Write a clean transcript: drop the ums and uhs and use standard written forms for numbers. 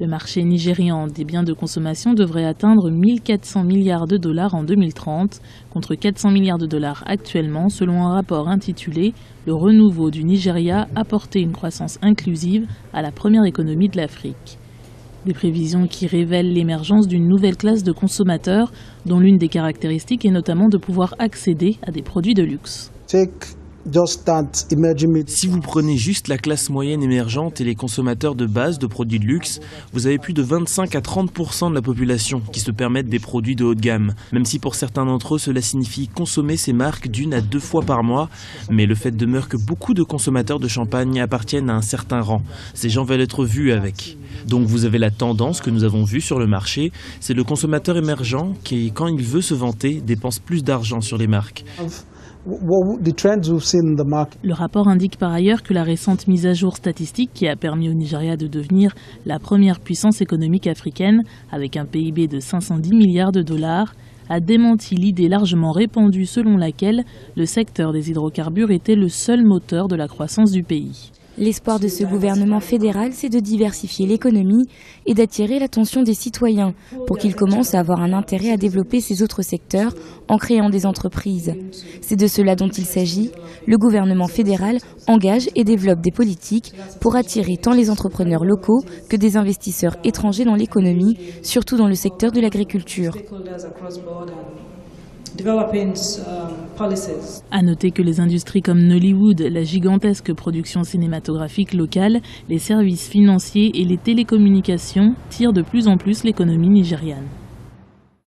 Le marché nigérian des biens de consommation devrait atteindre 1 400 milliards de dollars en 2030, contre 400 milliards de dollars actuellement, selon un rapport intitulé « Le renouveau du Nigeria, apporter une croissance inclusive à la première économie de l'Afrique ». Des prévisions qui révèlent l'émergence d'une nouvelle classe de consommateurs, dont l'une des caractéristiques est notamment de pouvoir accéder à des produits de luxe. Si vous prenez juste la classe moyenne émergente et les consommateurs de base de produits de luxe, vous avez plus de 25 à 30% de la population qui se permettent des produits de haut de gamme, même si pour certains d'entre eux cela signifie consommer ces marques d'1 à 2 fois par mois. Mais le fait demeure que beaucoup de consommateurs de champagne appartiennent à un certain rang. Ces gens veulent être vus avec. Donc vous avez la tendance que nous avons vue sur le marché, c'est le consommateur émergent qui, quand il veut se vanter, dépense plus d'argent sur les marques. Le rapport indique par ailleurs que la récente mise à jour statistique qui a permis au Nigeria de devenir la première puissance économique africaine avec un PIB de 510 milliards de dollars a démenti l'idée largement répandue selon laquelle le secteur des hydrocarbures était le seul moteur de la croissance du pays. L'espoir de ce gouvernement fédéral, c'est de diversifier l'économie et d'attirer l'attention des citoyens pour qu'ils commencent à avoir un intérêt à développer ces autres secteurs en créant des entreprises. C'est de cela dont il s'agit. Le gouvernement fédéral engage et développe des politiques pour attirer tant les entrepreneurs locaux que des investisseurs étrangers dans l'économie, surtout dans le secteur de l'agriculture. À noter que les industries comme Nollywood, la gigantesque production cinématographique locale, les services financiers et les télécommunications tirent de plus en plus l'économie nigériane.